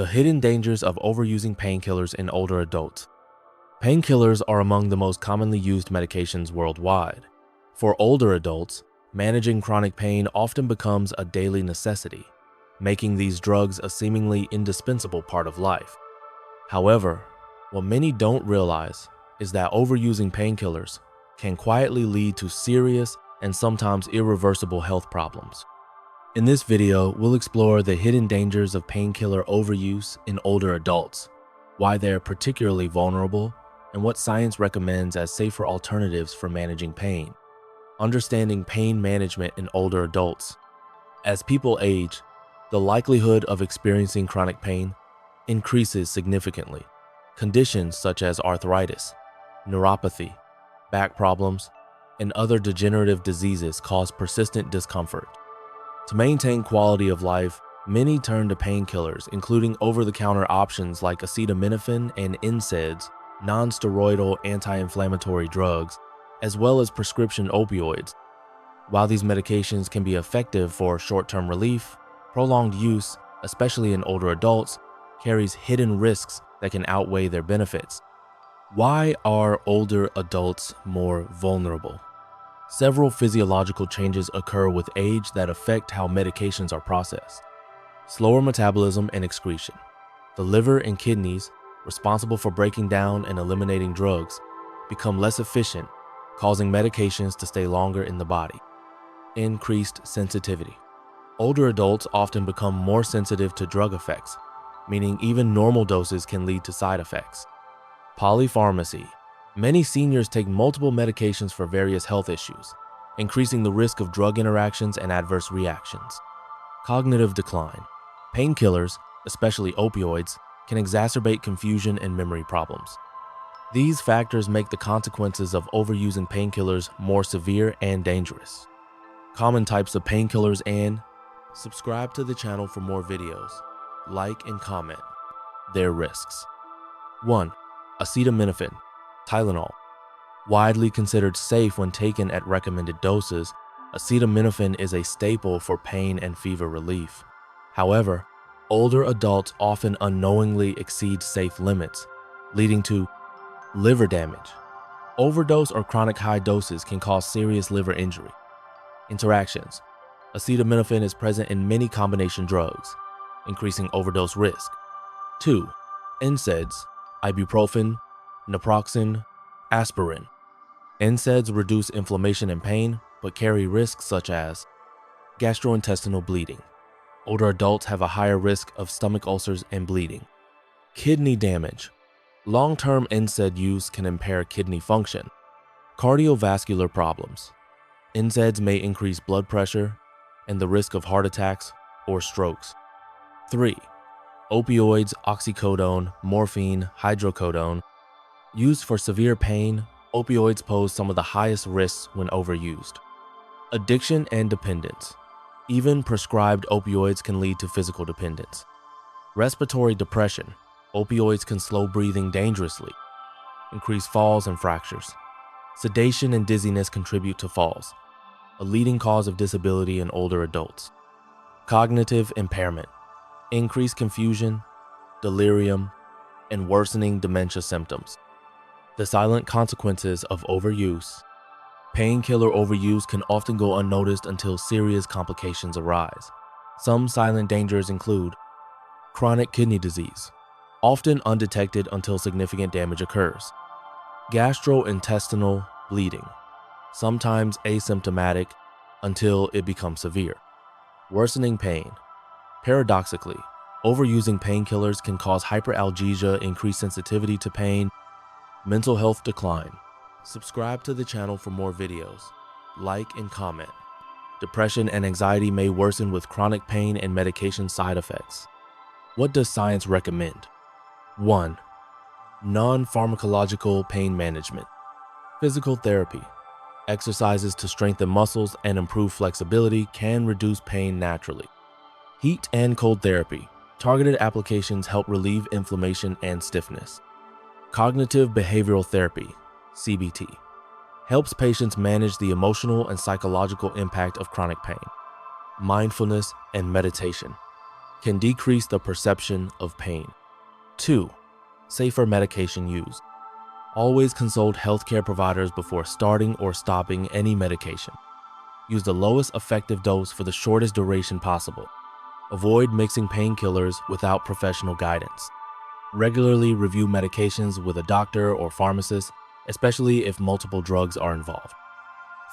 The hidden dangers of overusing painkillers in older adults. Painkillers are among the most commonly used medications worldwide. For older adults, managing chronic pain often becomes a daily necessity, making these drugs a seemingly indispensable part of life. However, what many don't realize is that overusing painkillers can quietly lead to serious and sometimes irreversible health problems. In this video, we'll explore the hidden dangers of painkiller overuse in older adults, why they're particularly vulnerable, and what science recommends as safer alternatives for managing pain. Understanding pain management in older adults. As people age, the likelihood of experiencing chronic pain increases significantly. Conditions such as arthritis, neuropathy, back problems, and other degenerative diseases cause persistent discomfort. To maintain quality of life, many turn to painkillers, including over-the-counter options like acetaminophen and NSAIDs, non-steroidal anti-inflammatory drugs, as well as prescription opioids. While these medications can be effective for short-term relief, prolonged use, especially in older adults, carries hidden risks that can outweigh their benefits. Why are older adults more vulnerable? Several physiological changes occur with age that affect how medications are processed. Slower metabolism and excretion. The liver and kidneys, responsible for breaking down and eliminating drugs, become less efficient, causing medications to stay longer in the body. Increased sensitivity. Older adults often become more sensitive to drug effects, meaning even normal doses can lead to side effects. Polypharmacy. Many seniors take multiple medications for various health issues, increasing the risk of drug interactions and adverse reactions. Cognitive decline. Painkillers, especially opioids, can exacerbate confusion and memory problems. These factors make the consequences of overusing painkillers more severe and dangerous. Common types of painkillers and subscribe to the channel for more videos. Like and comment. Their risks. 1. Acetaminophen, Tylenol. Widely considered safe when taken at recommended doses, acetaminophen is a staple for pain and fever relief. However, older adults often unknowingly exceed safe limits, leading to liver damage. Overdose or chronic high doses can cause serious liver injury. Interactions. Acetaminophen is present in many combination drugs, increasing overdose risk. 2. NSAIDs, ibuprofen, naproxen, aspirin. NSAIDs reduce inflammation and pain, but carry risks such as gastrointestinal bleeding. Older adults have a higher risk of stomach ulcers and bleeding. Kidney damage. Long-term NSAID use can impair kidney function. Cardiovascular problems. NSAIDs may increase blood pressure and the risk of heart attacks or strokes. 3. Opioids, oxycodone, morphine, hydrocodone. Used for severe pain, opioids pose some of the highest risks when overused. Addiction and dependence. Even prescribed opioids can lead to physical dependence. Respiratory depression. Opioids can slow breathing dangerously, increase falls and fractures. Sedation and dizziness contribute to falls, a leading cause of disability in older adults. Cognitive impairment. Increased confusion, delirium, and worsening dementia symptoms. The silent consequences of overuse. Painkiller overuse can often go unnoticed until serious complications arise. Some silent dangers include chronic kidney disease, often undetected until significant damage occurs. Gastrointestinal bleeding, sometimes asymptomatic until it becomes severe. Worsening pain. Paradoxically, overusing painkillers can cause hyperalgesia, increased sensitivity to pain, mental health decline. Subscribe to the channel for more videos. Like and comment. Depression and anxiety may worsen with chronic pain and medication side effects. What does science recommend? 1. Non-pharmacological pain management. Physical therapy. Exercises to strengthen muscles and improve flexibility can reduce pain naturally. Heat and cold therapy. Targeted applications help relieve inflammation and stiffness. Cognitive behavioral therapy, CBT, helps patients manage the emotional and psychological impact of chronic pain. Mindfulness and meditation. can decrease the perception of pain. 2. Safer medication use. Always consult healthcare providers before starting or stopping any medication. Use the lowest effective dose for the shortest duration possible. Avoid mixing painkillers without professional guidance. Regularly review medications with a doctor or pharmacist, especially if multiple drugs are involved.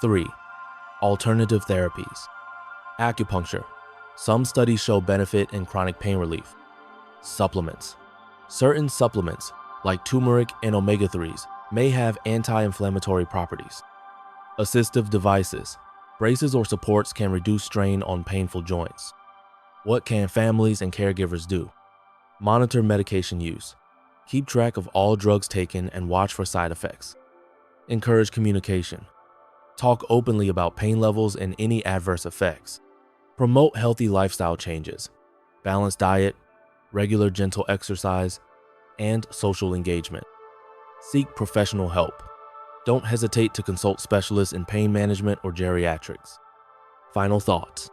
3. Alternative therapies. Acupuncture. Some studies show benefit in chronic pain relief. Supplements. Certain supplements, like turmeric and omega-3s, may have anti-inflammatory properties. Assistive devices. Braces or supports can reduce strain on painful joints. What can families and caregivers do? Monitor medication use. Keep track of all drugs taken and watch for side effects. Encourage communication. Talk openly about pain levels and any adverse effects. Promote healthy lifestyle changes, balanced diet, regular gentle exercise, and social engagement. Seek professional help. Don't hesitate to consult specialists in pain management or geriatrics. Final thoughts.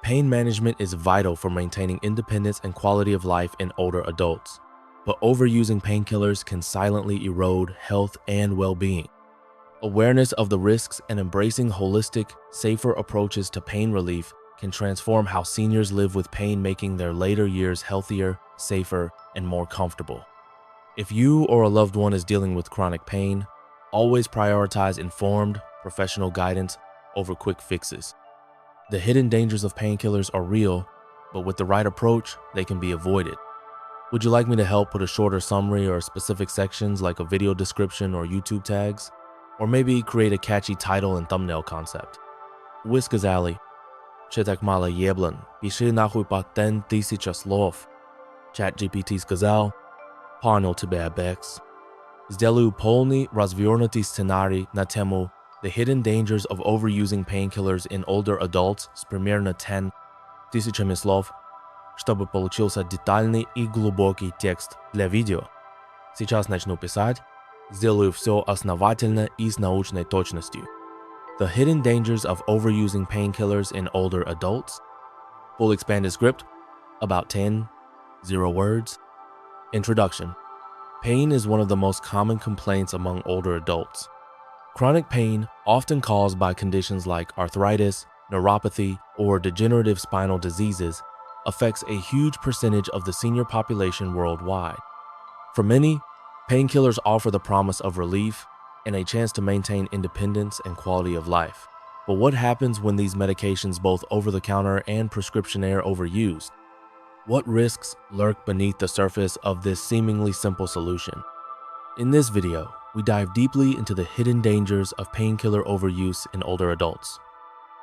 Pain management is vital for maintaining independence and quality of life in older adults, but overusing painkillers can silently erode health and well-being. Awareness of the risks and embracing holistic, safer approaches to pain relief can transform how seniors live with pain, making their later years healthier, safer, and more comfortable. If you or a loved one is dealing with chronic pain, always prioritize informed, professional guidance over quick fixes. The hidden dangers of painkillers are real, but with the right approach, they can be avoided. Would you like me to help put a shorter summary or specific sections like a video description or YouTube tags? Or maybe create a catchy title and thumbnail concept? Вы сказали, читать мало еблан, пиши нахуй по 10,000 слов. ChatGPT сказал, понял тебя, Бекс. Сделаю полный развернутый сценарий на тему The Hidden Dangers of Overusing Painkillers in Older Adults с примерно 10,000 слов, чтобы получился детальный и глубокий текст для видео. Сейчас начну писать, сделаю все основательно и с научной точностью. The Hidden Dangers of Overusing Painkillers in Older Adults. Full expanded script, about 0 words. Introduction. Pain is one of the most common complaints among older adults. Chronic pain, often caused by conditions like arthritis, neuropathy, or degenerative spinal diseases, affects a huge percentage of the senior population worldwide. For many, painkillers offer the promise of relief and a chance to maintain independence and quality of life. But what happens when these medications, both over-the-counter and prescription, are overused? What risks lurk beneath the surface of this seemingly simple solution? In this video, we dive deeply into the hidden dangers of painkiller overuse in older adults,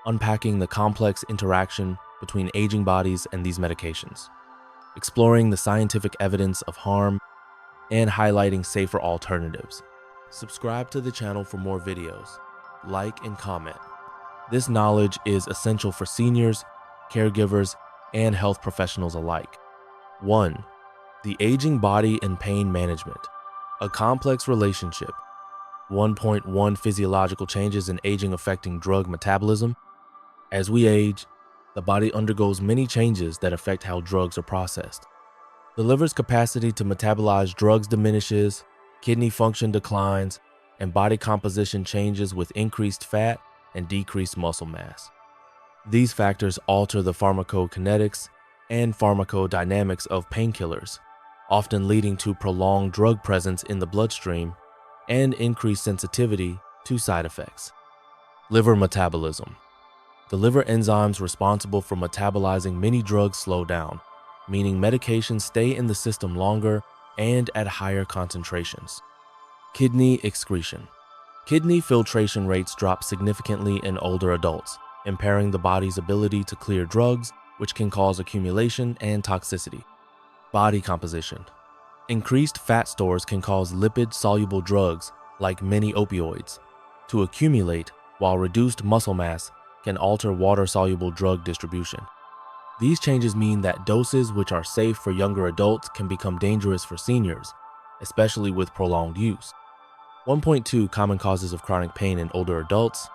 unpacking the complex interaction between aging bodies and these medications, exploring the scientific evidence of harm, and highlighting safer alternatives. Subscribe to the channel for more videos, like and comment. This knowledge is essential for seniors, caregivers, and health professionals alike. 1. The aging body and pain management. A complex relationship. 1.1 Physiological changes in aging affecting drug metabolism. As we age, the body undergoes many changes that affect how drugs are processed. The liver's capacity to metabolize drugs diminishes, kidney function declines, and body composition changes with increased fat and decreased muscle mass. These factors alter the pharmacokinetics and pharmacodynamics of painkillers, often leading to prolonged drug presence in the bloodstream and increased sensitivity to side effects. Liver metabolism. The liver enzymes responsible for metabolizing many drugs slow down, meaning medications stay in the system longer and at higher concentrations. Kidney excretion. Kidney filtration rates drop significantly in older adults, impairing the body's ability to clear drugs, which can cause accumulation and toxicity. Body composition. Increased fat stores can cause lipid-soluble drugs, like many opioids, to accumulate, while reduced muscle mass can alter water-soluble drug distribution. These changes mean that doses which are safe for younger adults can become dangerous for seniors, especially with prolonged use. 1.2 Common causes of chronic pain in older adults.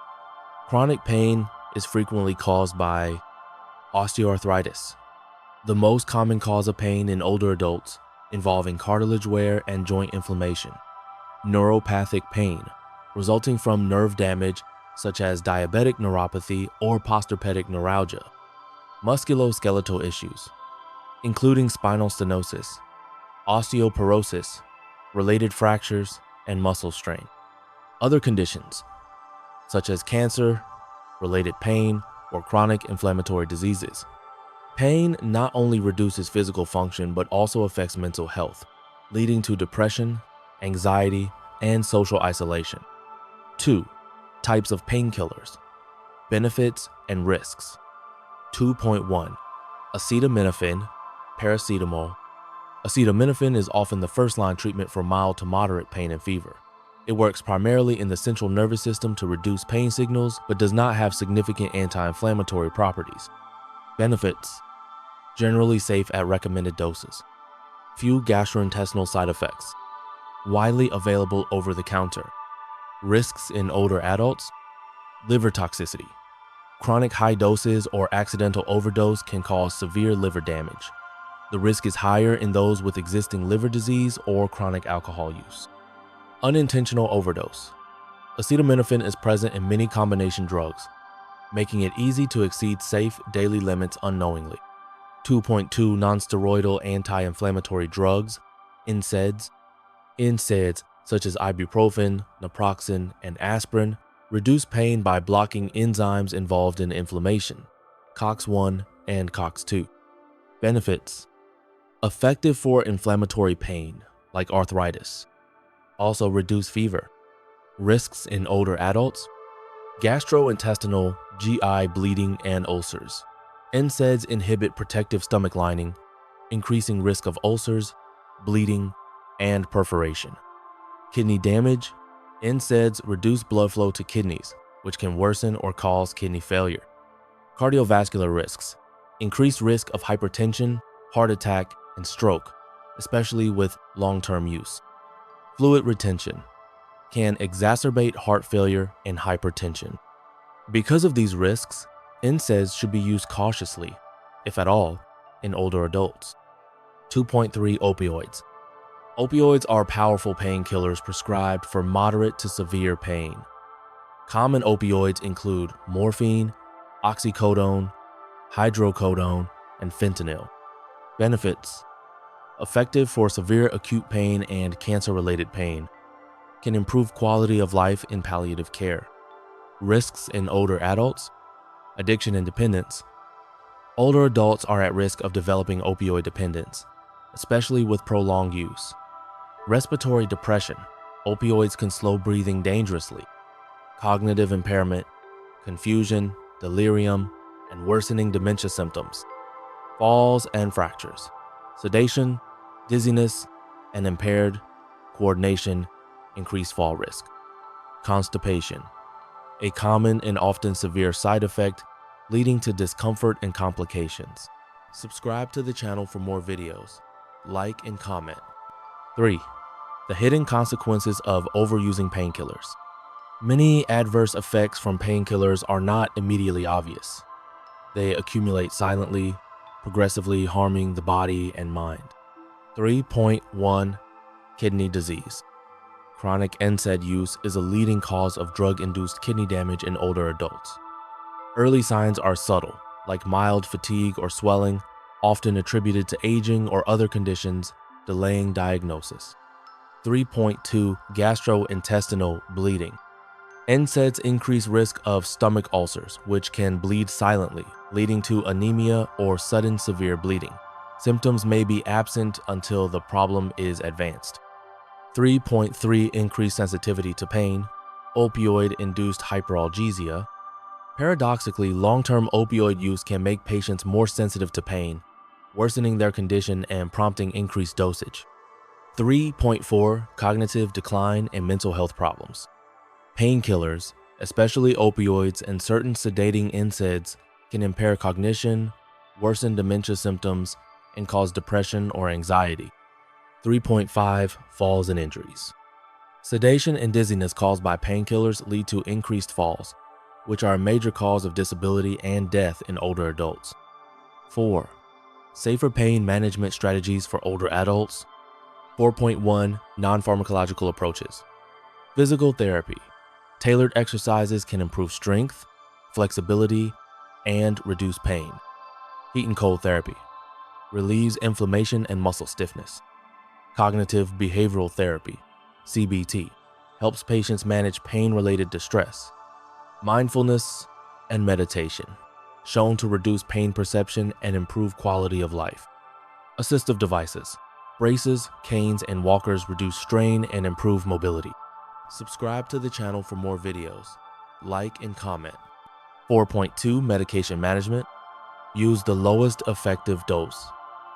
Chronic pain is frequently caused by osteoarthritis, The most common cause of pain in older adults involving cartilage wear and joint inflammation. Neuropathic pain, resulting from nerve damage such as diabetic neuropathy or postherpetic neuralgia. Musculoskeletal issues, including spinal stenosis, osteoporosis, related fractures, and muscle strain. Other conditions, such as cancer, related pain, or chronic inflammatory diseases. Pain not only reduces physical function but also affects mental health, leading to depression, anxiety, and social isolation. 2. Types of painkillers. Benefits and risks. 2.1. Acetaminophen, paracetamol. Acetaminophen is often the first-line treatment for mild to moderate pain and fever. It works primarily in the central nervous system to reduce pain signals, but does not have significant anti-inflammatory properties. Benefits: generally safe at recommended doses. Few gastrointestinal side effects. Widely available over the counter. Risks in older adults: liver toxicity. Chronic high doses or accidental overdose can cause severe liver damage. The risk is higher in those with existing liver disease or chronic alcohol use. Unintentional overdose. Acetaminophen is present in many combination drugs, making it easy to exceed safe daily limits unknowingly. 2.2. Non-steroidal anti-inflammatory drugs, NSAIDs. NSAIDs, such as ibuprofen, naproxen, and aspirin, reduce pain by blocking enzymes involved in inflammation, COX-1 and COX-2. Benefits: effective for inflammatory pain, like arthritis. Also reduce fever. Risks in older adults: gastrointestinal, GI bleeding, and ulcers. NSAIDs inhibit protective stomach lining, increasing risk of ulcers, bleeding, and perforation. Kidney damage. NSAIDs reduce blood flow to kidneys, which can worsen or cause kidney failure. Cardiovascular risks. Increased risk of hypertension, heart attack, and stroke, especially with long-term use. Fluid retention can exacerbate heart failure and hypertension. Because of these risks, NSAIDs should be used cautiously, if at all, in older adults. 2.3. Opioids. Opioids are powerful painkillers prescribed for moderate to severe pain. Common opioids include morphine, oxycodone, hydrocodone, and fentanyl. Benefits: effective for severe acute pain and cancer-related pain. Can improve quality of life in palliative care. Risks in older adults: addiction and dependence. Older adults are at risk of developing opioid dependence, especially with prolonged use. Respiratory depression. Opioids can slow breathing dangerously. Cognitive impairment, confusion, delirium, and worsening dementia symptoms. Falls and fractures. Sedation, dizziness, and impaired coordination increase fall risk. Constipation. A common and often severe side effect leading to discomfort and complications. Subscribe to the channel for more videos. Like and comment. 3. The hidden consequences of overusing painkillers. Many adverse effects from painkillers are not immediately obvious. They accumulate silently, progressively harming the body and mind. 3.1. Kidney disease. Chronic NSAID use is a leading cause of drug-induced kidney damage in older adults. Early signs are subtle, like mild fatigue or swelling, often attributed to aging or other conditions, delaying diagnosis. 3.2. Gastrointestinal bleeding. NSAIDs increase risk of stomach ulcers, which can bleed silently, leading to anemia or sudden severe bleeding. Symptoms may be absent until the problem is advanced. 3.3. Increased sensitivity to pain. Opioid-induced hyperalgesia. Paradoxically, long-term opioid use can make patients more sensitive to pain, worsening their condition and prompting increased dosage. 3.4. Cognitive decline and mental health problems. Painkillers, especially opioids and certain sedating NSAIDs, can impair cognition, worsen dementia symptoms, and cause depression or anxiety. 3.5. Falls and injuries. Sedation and dizziness caused by painkillers lead to increased falls, which are a major cause of disability and death in older adults. 4. Safer pain management strategies for older adults. 4.1 Non-pharmacological approaches. Physical therapy. Tailored exercises can improve strength, flexibility, and reduce pain. Heat and cold therapy. Relieves inflammation and muscle stiffness. Cognitive behavioral therapy, CBT, helps patients manage pain-related distress. Mindfulness and meditation, shown to reduce pain perception and improve quality of life. Assistive devices, braces, canes, and walkers reduce strain and improve mobility. Subscribe to the channel for more videos. Like and comment. 4.2 Medication management. Use the lowest effective dose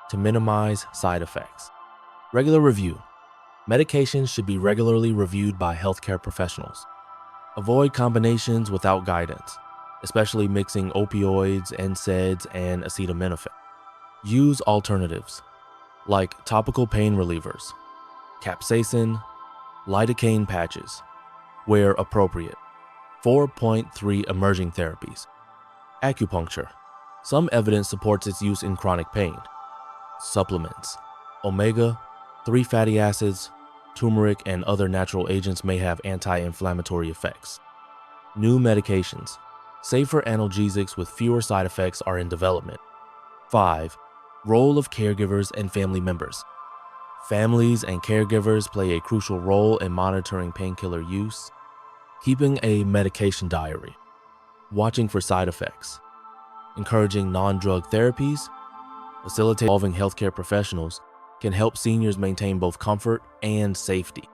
to minimize side effects. Regular review. Medications should be regularly reviewed by healthcare professionals. Avoid combinations without guidance, especially mixing opioids, NSAIDs, and acetaminophen. Use alternatives, like topical pain relievers, capsaicin, lidocaine patches, where appropriate. 4.3 Emerging therapies. Acupuncture. Some evidence supports its use in chronic pain. Supplements. Omega-3 fatty acids, turmeric, and other natural agents may have anti-inflammatory effects. New medications. Safer analgesics with fewer side effects are in development. 5. Role of caregivers and family members. Families and caregivers play a crucial role in monitoring painkiller use, keeping a medication diary, watching for side effects, encouraging non-drug therapies, facilitating involving healthcare professionals can help seniors maintain both comfort and safety.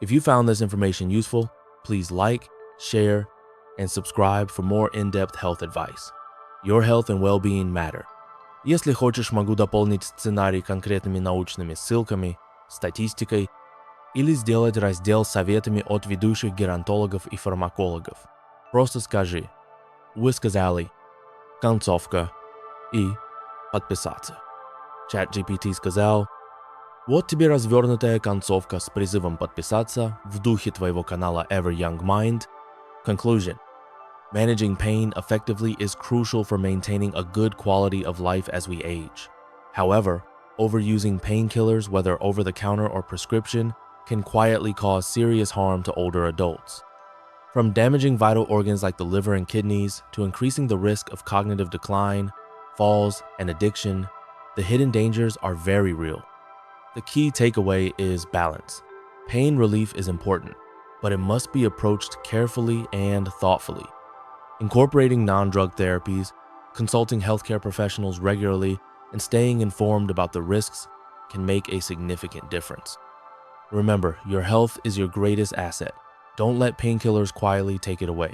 If you found this information useful, please like, share, and subscribe for more in-depth health advice. Your health and well-being matter. Если хочешь, могу дополнить сценарий конкретными научными ссылками, статистикой или сделать раздел с советами от ведущих геронтологов и фармакологов. Просто скажи «Вы сказали», «Концовка» и «Подписаться». ChatGPT сказал: «Вот тебе развернутая концовка с призывом подписаться в духе твоего канала EverYoungMind». Conclusion. Managing pain effectively is crucial for maintaining a good quality of life as we age. However, overusing painkillers, whether over-the-counter or prescription, can quietly cause serious harm to older adults. From damaging vital organs like the liver and kidneys to increasing the risk of cognitive decline, falls, and addiction, the hidden dangers are very real. The key takeaway is balance. Pain relief is important, but it must be approached carefully and thoughtfully. Incorporating non-drug therapies, consulting healthcare professionals regularly, and staying informed about the risks can make a significant difference. Remember, your health is your greatest asset. Don't let painkillers quietly take it away.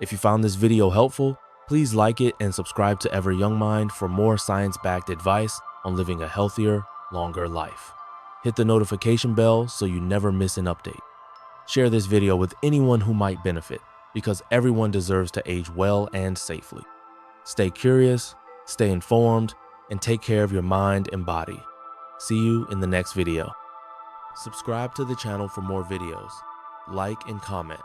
If you found this video helpful, please like it and subscribe to EverYoungMind for more science-backed advice on living a healthier, longer life. Hit the notification bell so you never miss an update. Share this video with anyone who might benefit, because everyone deserves to age well and safely. Stay curious, stay informed, and take care of your mind and body. See you in the next video. Subscribe to the channel for more videos. Like and comment.